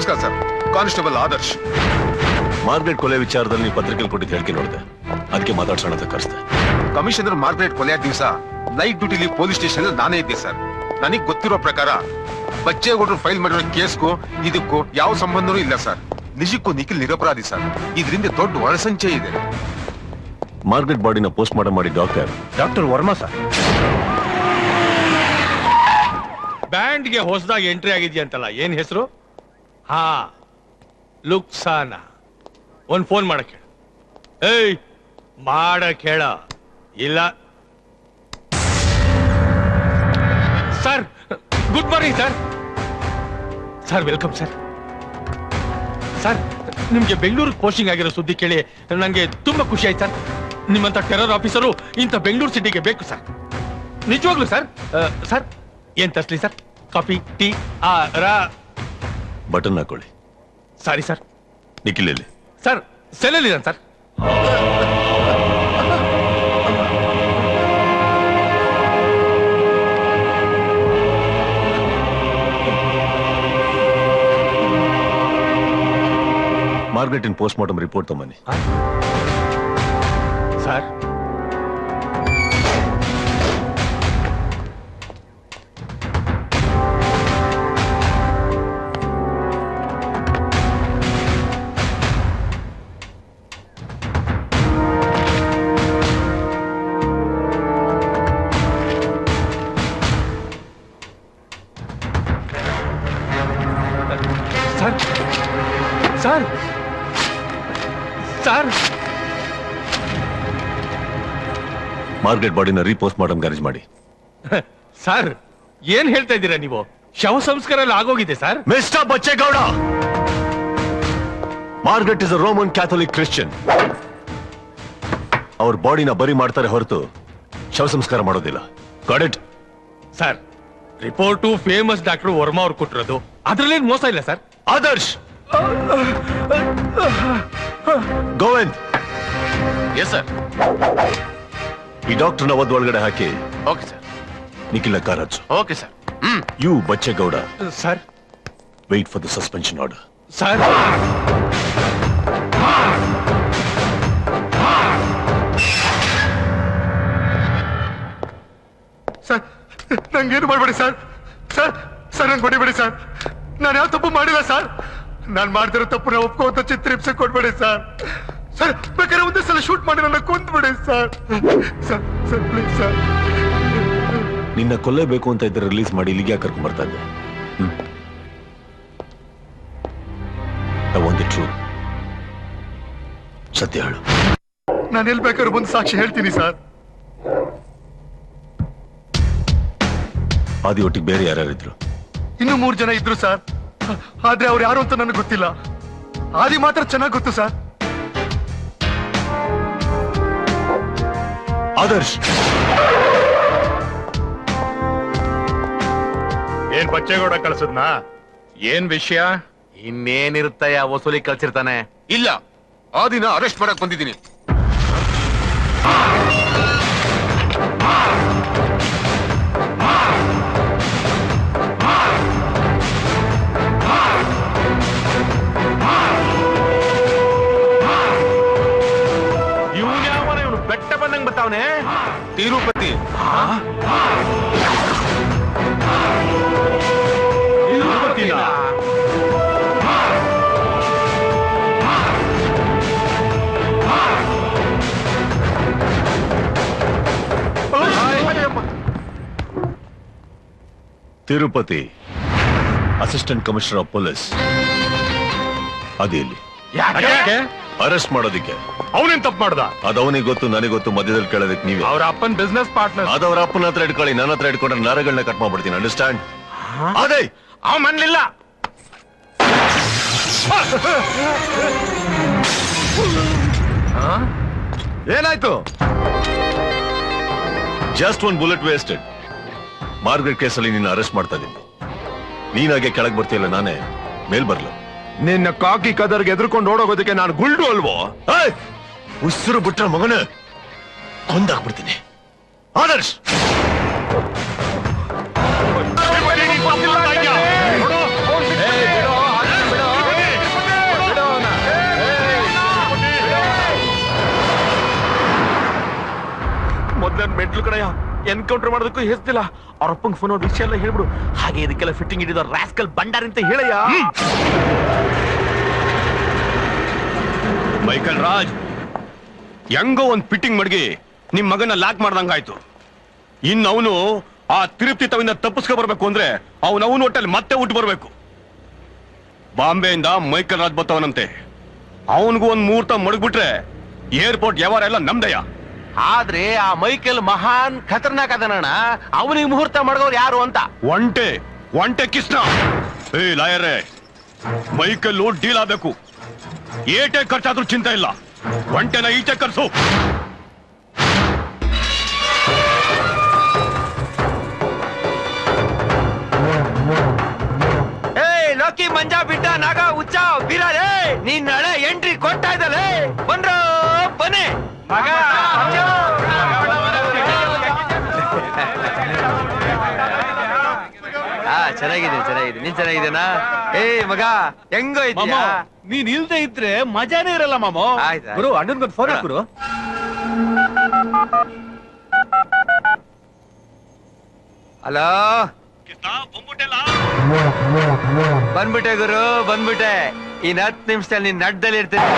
ನಮಸ್ಕಾರ sir, constable Adarsh. Margaret ಕೊಲೆ ವಿಚಾರದಲ್ಲಿ ನೀವು ಪತ್ರಿಕೆಯಲ್ಲಿ ಕೊಟ್ಟಿದ್ದು ಹೇಳಿಕೆ ನೋಡಿದೆ, ಅದಕ್ಕೆ ಮಾತಾಡ್ಸೋಣ ಅಂತ ಕರೆಸ್ದೆ. ಕಮಿಷನರ್ ಮಾರ್ಗ್ರೆಟ್ ಕೊಲೆಯ ದಿವಸ ನೈಟ್ ಡ್ಯೂಟಿಲಿ ಪೊಲೀಸ್ ಸ್ಟೇಷನ್ ನಾನೇ ಇದ್ದೆ ಸರ್. ನನಗೆ ಗೊತ್ತಿರೋ ಪ್ರಕಾರ ಬಚ್ಚೇಗೌಡರು ಫೈಲ್ ಮಾಡಿರೋ ಕೇಸ್ಗೂ ಇದಕ್ಕೂ ಯಾವ ಸಂಬಂಧನೂ ಇಲ್ಲ ಸರ್. ನಿಜಕ್ಕೂ ನಿಖಿಲ್ ನಿರಪರಾಧಿ ಸರ್. ಇದರಿಂದ ದೊಡ್ಡ ಒಳಸಂಚೆ ಇದೆ. ಮಾರ್ಗ್ರೆಟ್ ಬಾಡಿನ ಪೋಸ್ಟ್ ಮಾರ್ಟಮ್ ಮಾಡಿ ಡಾಕ್ಟರ್ ವರ್ಮಾ ಸರ್. ಬ್ಯಾಂಡ್ಗೆ ಹೊಸದಾಗಿ ಎಂಟ್ರಿ ಆಗಿದ್ಯಂತಲ್ಲ, ಏನ್ ಹೆಸರು? ಹಾ, ಲುಕ್ಸಾನ. ಒಂದ್ ಫೋನ್ ಮಾಡಕ್ ಹೇಳ. ಏಯ್, ಮಾಡಕ್ ಹೇಳ. ಇಲ್ಲ sir. Good morning sir. Sir welcome sir. Sir, ನಿಮ್ಗೆ ಬೆಂಗಳೂರಿಗೆ ಪೋಸ್ಟಿಂಗ್ ಆಗಿರೋ ಸುದ್ದಿ ಕೇಳಿ ನಂಗೆ ತುಂಬಾ ಖುಷಿ ಆಯ್ತು ಸರ್. ನಿಮ್ಮಂತ ಟೆರರ್ ಆಫೀಸರು ಇಂಥ ಬೆಂಗಳೂರು ಸಿಟಿಗೆ ಬೇಕು ಸರ್, ನಿಜವಾಗ್ಲು ಸರ್. ಸರ್ ಏನ್ ತರ್ಸ್ಲಿ ಸರ್? ಕಾಫಿ, ಟೀ, ಬಟನ್ ಹಾಕೊಳ್ಳಿ. Sorry sir. ನಿಖಿಲ್ ಎಲ್ಲಿ? ಸರ್ ಸೆಲ್ಲಲ್ಲಿ ಸರ್. ಮಾರ್ಗ್ರೆಟಿನ್ ಪೋಸ್ಟ್ ಮಾರ್ಟಮ್ ರಿಪೋರ್ಟ್ ತಗೊಂಬನ್ನಿ. Sir sir sir sir Margaret ಬಾಡಿನ ರೀಪೋಸ್ಟ್ ಮಾರ್ಟಮ್ ಅರೇಂಜ್ ಮಾಡಿ. ಸರ್ ಏನ್ ಹೇಳ್ತಾ ಇದ್ದೀರಾ ನೀವು? ಶವ ಸಂಸ್ಕಾರ ಎಲ್ಲ ಆಗೋಗಿದೆ sir. Mister Bachegowda, Margaret is a Roman Catholic Christian. ಅವ್ರ ಬಾಡಿನ ಬರಿ ಮಾಡ್ತಾರೆ ಹೊರತು ಶವ ಸಂಸ್ಕಾರ ಮಾಡೋದಿಲ್ಲ. Got it? Sir, report famous doctor Varma ಅವ್ರು ಕೊಟ್ಟಿರೋದು, ಅದ್ರಲ್ಲೇನ್ ಮೋಸ ಇಲ್ಲ sir. Adarsh, Govind. Yes sir. ಈ ಡಾಕ್ಟರ್ನ ಒದ್ದು ಒಳಗಡೆ ಹಾಕಿ ಓಕೆ ಸರ್. ನಿಖಿಲ್ ಕಾರ್ ಹಚ್ಚು. Okay sir. You Bachegowda sir. Wait for the suspension order. Sir sir, ನಂಗೇನು ಮಾಡಬೇಡಿ ಸರ್. ಸರ್ ಸರ್ ನಂಗೆ ಹೊಡಿಬೇಡಿ ಸರ್. ನಾನು ಯಾವ ತಪ್ಪು ಮಾಡಿಲ್ಲ ಸರ್. ನಾನು ಮಾಡ್ತಿರೋ ತಪ್ಪು ಒಪ್ಕೋತ ಚಿತ್ರಿಪ್ಸೆ ಕೊಡ್ಬೇಡಿ ಸರ್. ಸರ್ ಬೇಕಾದ್ರೆ ಒಂದೇ ಸಲ ಶೂಟ್ ಮಾಡಿ ನನ್ನ ಕೊಂದ್ಬಿಡಿ sir. Sir sir please sir. ನಿನ್ನ ಕೊಲ್ಲೇಬೇಕು ಅಂತ ಇದ್ರೆ ರಿಲೀಸ್ ಮಾಡಿ ಇಲ್ಲಿಗೆ ಕರ್ಕೊಂಡ್ ಬರ್ತಾ ಇದ್ದೆ. I want the truth. ಸತ್ಯ ಹೇಳು. ನಾನು ಎಲ್ಲಿ ಬೇಕಾದ್ರೂ ಒಂದು ಸಾಕ್ಷಿ ಹೇಳ್ತೀನಿ ಸರ್. ಆದಿ ಒಟ್ಟಿಗೆ ಬೇರೆ ಯಾರ್ಯಾರಿದ್ರು? ಇನ್ನೂ 3 ಜನ ಇದ್ರು ಸರ್. ಆದ್ರೆ ಅವ್ರು ಯಾರು ಅಂತ ನನಗೆ ಗೊತ್ತಿಲ್ಲ. ಆದಿ ಮಾತ್ರ ಚೆನ್ನಾಗಿ ಗೊತ್ತು ಸರ್. ಆದರ್ಶ್, ಏನ್ ಬಚ್ಚೇಗೌಡ ಕಳ್ಸದ್ನಾ? ಏನ್ ವಿಷಯ? ಇನ್ನೇನಿರುತ್ತಯ್ಯ, ವಸೂಲಿ ಕಳ್ಸಿರ್ತಾನೆ. ಇಲ್ಲ, ಆ ದಿನ ಅರೆಸ್ಟ್ ಮಾಡಕ್ ಬಂದಿದ್ದೀನಿ. ಇವನ್ ಯಾವನ, ಇವನು ಬೆಟ್ಟ ಬಂದಂಗ್ ಬರ್ತಾವನೆ. Tirupati. Tirupati assistant commissioner of police. ಅದೇ ಇಲ್ಲಿ ಅರೆಸ್ಟ್ ಮಾಡೋದಿಕ್ಕೆ. ಅವನೇನ್ ತಪ್ಪು ಮಾಡ್ದ? ಅದವನಿಗೆ ಗೊತ್ತು, ನನಗೆ ಗೊತ್ತು. ಮಧ್ಯದಲ್ಲಿ ಕೇಳೋದಕ್ಕೆ ನೀವೇ. ಅವ್ರ ಅಪ್ಪನ್ ಬಿಸ್ನೆಸ್ ಪಾರ್ಟ್ನರ್. ಅದವ್ರ ಅಪ್ಪನ ಹತ್ರ ಇಟ್ಕೊಳ್ಳಿ, ನನ್ನ ಹತ್ರ ಇಟ್ಕೊಂಡ್ರೆ ನರಗಳನ್ನ ಕಟ್ ಮಾಡ್ಬಿಡ್ತೀನಿ. ಅಂಡರ್ಸ್ಟ್ಯಾಂಡ್? ಅದೇ ಅವ ಮನ್ಲಿಲ್ಲ. ಏನಾಯ್ತು? Just one bullet wasted. Margaret ಕೇಸಲ್ಲಿ ನಿನ್ನ ಅರೆಸ್ಟ್ ಮಾಡ್ತಾ ಇದ್ದೀನಿ. ನೀನಾಗೆ ಕೆಳಗೆ ಬರ್ತೀಯಲ್ಲ, ನಾನೇ ಮೇಲ್ ಬರ್ಲ? ನಿನ್ನ ಕಾಕಿ ಕದರ್ಗೆ ಎದ್ರುಕೊಂಡು ಓಡೋಗೋದಕ್ಕೆ ನಾನು ಗುಲ್ಡು ಅಲ್ವೋ? ಉಸಿರು ಬಿಟ್ರ ಮಗನ ಕೊಂದಾಕ್ಬಿಡ್ತೀನಿ. ಆದರ್ಶ್, ಎನ್ಕೌಂಟರ್ ಮಾಡೋದಕ್ಕೂ ಹೆಸ್ತಿಲ್ಲ. ಅವ್ರ ಅಪ್ಪಂಗೆ ಫೋನ್ ವಿಷಯ ಎಲ್ಲ ಹೇಳ್ಬಿಡು. ಹಾಗೆ ಇದಕ್ಕೆಲ್ಲ ಫಿಟ್ಟಿಂಗ್ ಹಿಡಿದ ರಾಸ್ಕಲ್ ಬಂಡಾರ್ ಅಂತ ಹೇಳಯ್ಯ. ಮೈಕಲ್ ರಾಜ್, ಹೆಂಗೋ ಒಂದ್ ಫಿಟ್ಟಿಂಗ್ ಮಡ್ಗಿ ನಿಮ್ ಮಗನ ಲಾಕ್ ಮಾಡ್ದಂಗಾಯ್ತು. ಇನ್ನು ಅವನು ಆ ತಿರುಪ್ತಿ ತವಿಂದ ತಪ್ಪಿಸ್ಕೊ ಬರ್ಬೇಕು ಅಂದ್ರೆ ಅವನು ಹೊಟ್ಟೆಲ್ ಮತ್ತೆ ಹುಟ್ಟು ಬರ್ಬೇಕು. ಬಾಂಬೆಯಿಂದ ಮೈಕಲ್ ರಾಜ್ ಬತ್ತವನಂತೆ. ಅವನಿಗೂ ಒಂದ್ ಮುಹೂರ್ತ ಮಡಗ್ಬಿಟ್ರೆ ಏರ್ಪೋರ್ಟ್ ವ್ಯವಹಾರ ಎಲ್ಲ ನಮ್ದಯ್ಯ. ಆದ್ರೆ ಆ ಮೈಕೆಲ್ ಮಹಾನ್ ಖತರ್ನಾಕ್ ಅದನಣ್ಣ. ಅವನಿಗೆ ಮುಹೂರ್ತ ಮಾಡೋರು ಯಾರು ಅಂತ. ಒಂಟೆ ಕಿಸ್ನ. ಏ ಲಾಯರೇ, ಮೈಕಲ್ಲು ಡೀಲ್ ಆಗ್ಬೇಕು. ಏಟೆ ಖರ್ಚಾದ್ರೂ ಚಿಂತೆ ಇಲ್ಲ. ಒಂಟೆನ ಈಚೆ ಕರ್ಸು. ಲೋಕಿ ಮಂಜಾ ಬಿಟ್ಟ ನಾಗ ಉಚ್ಚ ಬೀರಲೇ ನೀನ್ ನಾಳೆ ಎಂಟ್ರಿ ಕೊಡ್ತಾ ಇದ್ದಲೇ. ಬಂದ್ರು ಬನ್ನಿ ಮಗ. ಚೆನ್ನಾಗಿದೆ ನೀನ್ ಚೆನ್ನಾಗಿದ್ದೇನಾ? ಮಗ ಹೆಂಗೋ ಇದೆಯಾ? ನೀನ್ ಇಲ್ದೇ ಇದ್ರೆ ಮಜಾನೇ ಇರಲ್ಲ ಮಾಮೋ. ಗುರು ಅಣ್ಣನ್ಗೊಂದು ಫೋನ್ ಹಾಕುರು. ಹಲೋ, ಬಂದ್ಬಿಟ್ಟೆ ಗುರು, ಬಂದ್ಬಿಟ್ಟೆ. ಇನ್ 10 ನಿಮಿಷದಲ್ಲಿ ನೀನ್ ನಡ್ದಲ್ಲಿ ಇರ್ತೀನಿ.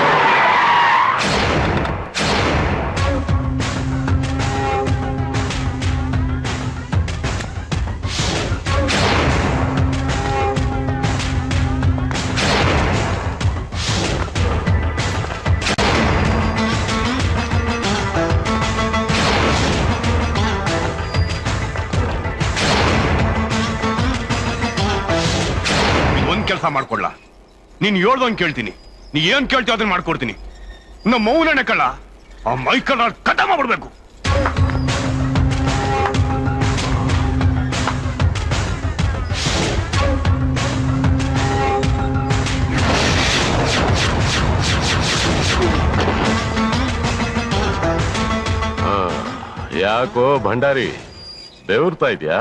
ಕೆಲಸ ಮಾಡ್ಕೊಳ್ಳ. ನೀನ್ ಹೇಳ್ದಂಗ್ ಕೇಳ್ತೀನಿ. ನೀ ಏನ್ ಕೇಳ್ತೀವಿ ಅದನ್ನ ಮಾಡ್ಕೊಡ್ತೀನಿ. ನಮ್ಮ ಮೌನನೆ ಕಳ್ಳ ಆ ಮೈಕಲ್ ಕಟ ಮಾಡ್ಬಿಡ್ಬೇಕು. ಯಾಕೋ ಭಂಡಾರಿ ಬೆವರ್ತಾ ಇದ್ಯಾ?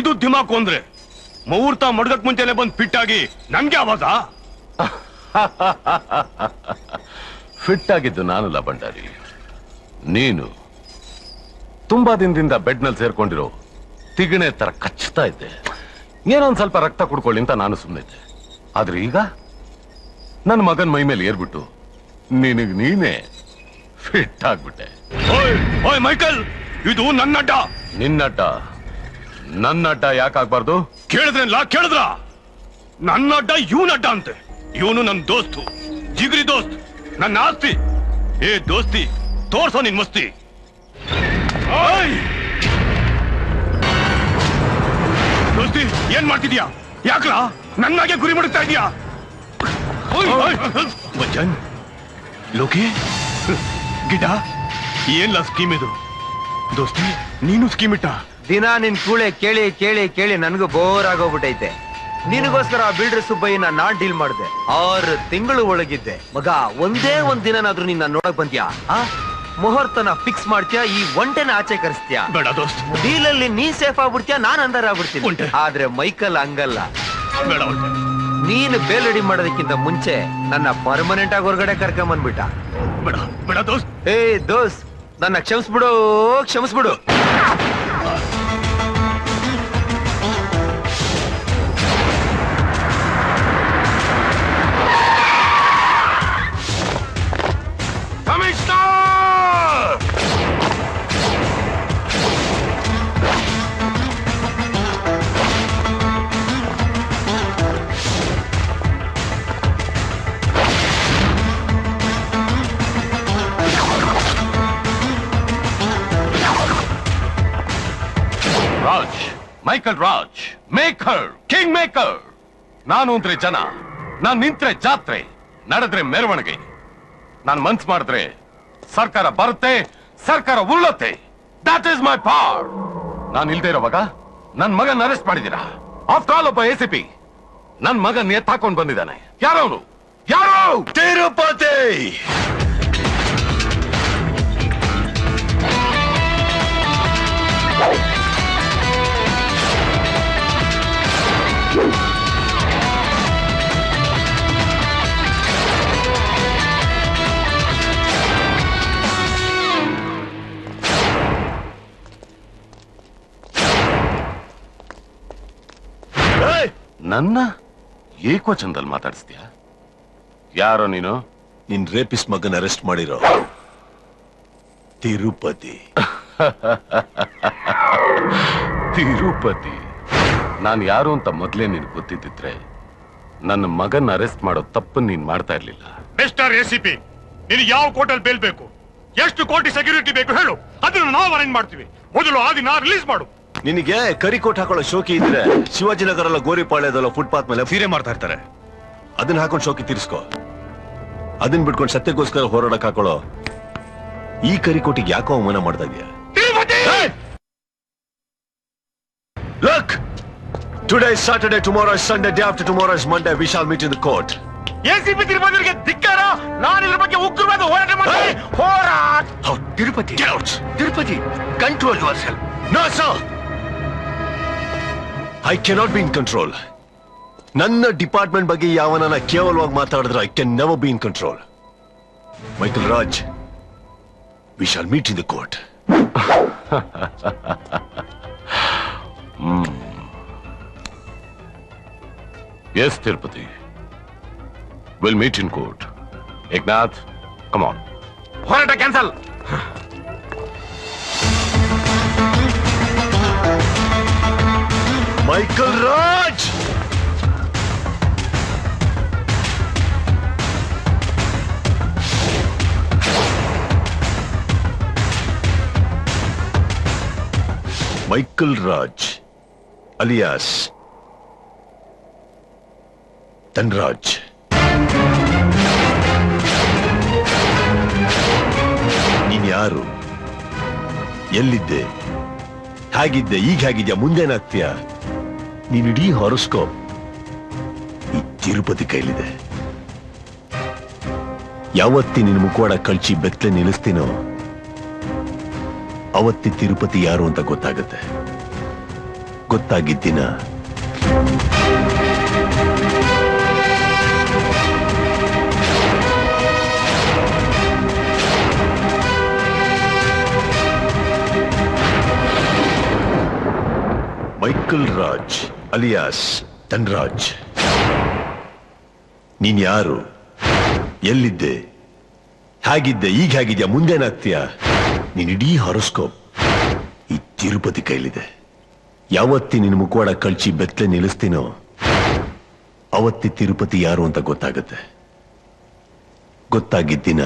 ಇದು ದಿಮಾಕು ಅಂದ್ರೆ ಮುಹೂರ್ತ ಮಡ್ಗಕ್ ಮುಂಚೆನೆ ಬಂದ್ ಫಿಟ್ಟಾಗಿ ನನ್ಗೆ ಆವಾಜ. ಫಿಟ್ ಆಗಿದ್ದು ನಾನಲ್ಲ ಭಂಡಾರಿ, ನೀನು. ತುಂಬಾ ದಿನದಿಂದ ಬೆಡ್ ನಲ್ಲಿ ಸೇರ್ಕೊಂಡಿರೋ ತಿಗಣೆ ತರ ಕಚ್ತಾ ಇದ್ದೆ. ಏನೊಂದ್ ಸ್ವಲ್ಪ ರಕ್ತ ಕುಡ್ಕೊಳ್ಳಿ ಅಂತ ನಾನು ಸುಮ್ಮನಿದ್ದೆ. ಆದ್ರೆ ಈಗ ನನ್ನ ಮಗನ್ ಮೈ ಮೇಲೆ ಏರ್ಬಿಟ್ಟು ನಿನಗ್ ನೀನೇ ಫಿಟ್ ಆಗ್ಬಿಟ್ಟೆ. ಓಯ್ ಮೈಕಲ್, ಇದು ನನ್ನ ಅಡ್ಡ. ನಿನ್ನಡ್ಡ? ನನ್ನ ಅಡ್ಡ ಯಾಕಾಗ್ಬಾರ್ದು? ಕೇಳಿದ್ರ ನನ್ನ ಅಡ್ಡ ಇವನ್ ಅಡ್ಡ ಅಂತೆ. ಇವನು ನನ್ ದೋಸ್ತು, ಜಿಗ್ರಿ ದೋಸ್ತ್, ನನ್ನ ಆಸ್ತಿ. ಏ ದೋಸ್ತಿ, ತೋರ್ಸೋ ನಿನ್ ಮಸ್ತಿ. ದೋಸ್ತಿ ಏನ್ ಮಾಡ್ತಿದ್ಯಾ? ಯಾಕ್ಲಾ ನನ್ನಾಗೆ ಗುರಿ ಮಾಡುತ್ತಾ ಇದೀಯಾ? ಬಚ್ಚನ್, ಲೋಕಿ, ಗಿಡ, ಏನ್ಲ ಸ್ಕೀಮ್ ಇದು? ದೋಸ್ತಿ ನೀನು ಸ್ಕೀಮ್ ಇಟ್ಟ? ದಿನ ನಿನ್ ಕೂಳೆ ಕೇಳಿ ಕೇಳಿ ಕೇಳಿ ನನ್ಗೂ ಬೋರ್ ಆಗೋಗ್ಬಿಟ್ಟೈತೆ. ನಿನಗೋಸ್ಕರ ಆ ಬಿಲ್ಡರ್ ಸುಬ್ಬಯ್ಯನ ನಾನ್ ಡೀಲ್ ಮಾಡಿದೆ. 6 ತಿಂಗಳು ಒಳಗಿದ್ದೆ. ಮಗ, ಒಂದೇ ಒಂದ್ ದಿನನಾದ್ರೂ ನಿನ್ನ ನೋಡಕ್ ಬಂದ್ಯಾ? ಮುಹೂರ್ತನ ಫಿಕ್ಸ್ ಮಾಡ್ತೀಯಾ, ಈ ಒಂಟೆನ ಆಚೆ ಕರೆಸ್ತೀಯಾ? ಬೇಡ ದೋಸ್ತ್. ಡೀಲ್ ಅಲ್ಲಿ ನೀ ಸೇಫ್ ಆಗ್ಬಿಡ್ತೀಯಾ, ನಾನ್ ಅಂದರ್ ಆಗ್ಬಿಡ್ತೀನಿ. ಆದ್ರೆ ಮೈಕಲ್ ಹಂಗಲ್ಲ. ಬೇಡ, ನೀನು ಬೇಲ್ ರೆಡಿ ಮಾಡೋದಕ್ಕಿಂತ ಮುಂಚೆ ನನ್ನ ಪರ್ಮನೆಂಟ್ ಆಗಿ ಹೊರಗಡೆ ಕರ್ಕೊಂಡ್ ಬಂದ್ಬಿಟ್ಟ. ಬೇಡ ದೋಸ್ತ್. ದೋಸ್ತ್, ನನ್ನ ಕ್ಷಮಿಸ್ಬಿಡು. Michael Raj, maker, king maker. ನಾನು ಅಂದ್ರೆ ಜನ, ನಾನ್ ನಿಂತ್ರೆ ಜಾತ್ರೆ, ನಡೆದ್ರೆ ಮೆರವಣಿಗೆ. ನಾನ್ ಮನ್ಸ್ ಮಾಡಿದ್ರೆ ಸರ್ಕಾರ ಬರುತ್ತೆ, ಸರ್ಕಾರ ಉರುಳುತ್ತೆ. That is my power. ನಾನು ಇಲ್ದೇ ಇರೋವಾಗ ನನ್ ಮಗನ್ ಅರೆಸ್ಟ್ ಮಾಡಿದೀರಾ. ಆಫ್ಟರ್ ಆಲ್ ಒಬ್ಬ ACP ನನ್ ಮಗನ್ ಎತ್ತಾಕೊಂಡ್ ಬಂದಿದ್ದಾನೆ. ಯಾರವನು? ಯಾರು? ತಿರುಪತಿ. ನನ್ನ ಏಕವಚನದಲ್ಲಿ ಮಾತಾಡಿಸ್ತೀಯ? ಯಾರೋ ನೀನು? ನಿನ್ ರೇಪಿಸ್ ಮಗನ್ ಅರೆಸ್ಟ್ ಮಾಡಿರೋ ತಿರುಪತಿ. ತಿರುಪತಿ. ನಾನು ಯಾರು ಅಂತ ಮೊದ್ಲೇ ನೀನು ಗೊತ್ತಿದ್ದಿದ್ರೆ ನನ್ನ ಮಗನ್ ಅರೆಸ್ಟ್ ಮಾಡೋ ತಪ್ಪನ್ನು ನೀನ್ ಮಾಡ್ತಾ ಇರ್ಲಿಲ್ಲ. ಮಿಸ್ಟರ್ ಎಸಿಪಿ, ನಿನಗೆ ಯಾವ ಕೋರ್ಟಲ್ಲಿ ಬೇಲ್ ಬೇಕು, ಎಷ್ಟು ಕೋಟಿ ಸೆಕ್ಯೂರಿಟಿ ಬೇಕು ಹೇಳು, ಅದನ್ನು ನಾವು ಅರೇಂಜ್ ಮಾಡ್ತೀವಿ. ಮೊದಲು ಆ ದಿನ ರಿಲೀಸ್ ಮಾಡು. ನಿನಗೆ ಕರಿಕೋಟ್ ಹಾಕೊಳ್ಳೋ ಶೋಕಿ ಇದ್ರೆ ಶಿವಾಜಿನಗರ ಗೋರಿಪಾಳ್ಯದಲ್ಲ ಫುಟ್ಪಾತ್ ಮೇಲೆ ಸೀರೆ ಮಾಡ್ತಾ ಇರ್ತಾರೆ, ಅದನ್ನ ಹಾಕೊಂಡು ಶೋಕಿ ತೀರಿಸ್ಕೋ. ಅದನ್ನ ಬಿಟ್ಕೊಂಡು ಸತ್ಯಕ್ಕೋಸ್ಕರ ಹೋರಾಡಕ್ ಹಾಕೊಳ್ಳೋ ಈ ಕರಿಕೋಟಿಗೆ ಯಾಕೋ ಅವಮಾನ ಮಾಡ್ತಾ ಇದೀಯ? Look, today is Saturday, tomorrow is Sunday, day after tomorrow is Monday. We shall meet in the court. ACP ತಿರುಪತಿಗೆ ಧಿಕ್ಕಾರ. ನಾನು ಇದ್ರ ಬಗ್ಗೆ ಉಗ್ರವಾದ ಹೋರಾಟ ಮಾಡ್ತೀನಿ. ಹೋರಾಟ. Tirupati, get out. Tirupati, control your self. No, sir. I cannot be in control. ನನ್ನ ಡಿಪಾರ್ಟ್ಮೆಂಟ್ ಬಗ್ಗೆ ಯಾವನನ್ನ ಕೇವಲವಾಗಿ ಮಾತಾಡಿದ್ರೆ I can never be in control. Michael Raj, we shall meet in the court. Yes, Tirupati. We'll meet in court. Eknath, come on. ಹೋರಾಟ cancel. Michael Raj! Michael Raj, alias Dhanraj. ನೀನ್ ಯಾರು, ಎಲ್ಲಿದ್ದೆ, ಹೇಗಿದ್ದೆ, ಈಗ ಹೇಗಿದ್ಯಾ, ಮುಂದೇನಾಗ್ತೀಯಾ? ನೀನಿಡೀ horoscope ಈ ತಿರುಪತಿ ಕೈಲಿದೆ. ಯಾವತ್ತಿ ನಿನ್ ಮುಖವಾಡ ಕಳ್ಚಿ ಬೆತ್ತಲೆ ನಿಲ್ಲಿಸ್ತೀನೋ ಅವತ್ತಿ ತಿರುಪತಿ ಯಾರು ಅಂತ ಗೊತ್ತಾಗುತ್ತೆ. ಗೊತ್ತಾಗಿದ್ದಿನ ಮೈಕಲ್ ರಾಜ್ ಅಲಿಯಾಸ್ ಧನ್ರಾಜ್. ನೀನ್ ಯಾರು, ಎಲ್ಲಿದ್ದೆ, ಹೇಗಿದ್ದೆ, ಈಗ ಹೇಗಿದ್ಯಾ, ಮುಂದೇನಾಗ್ತೀಯಾ? ನೀನಿಡೀ ಹಾರೋಸ್ಕೋಪ್ ಈ ತಿರುಪತಿ ಕೈಲಿದೆ. ಯಾವತ್ತಿ ನಿನ್ನ ಮುಖವಾಡ ಕಳ್ಚಿ ಬೆತ್ತಲೆ ನಿಲ್ಲಿಸ್ತೀನೋ ಅವತ್ತಿ ತಿರುಪತಿ ಯಾರು ಅಂತ ಗೊತ್ತಾಗುತ್ತೆ. ಗೊತ್ತಾಗಿದ್ದಿನ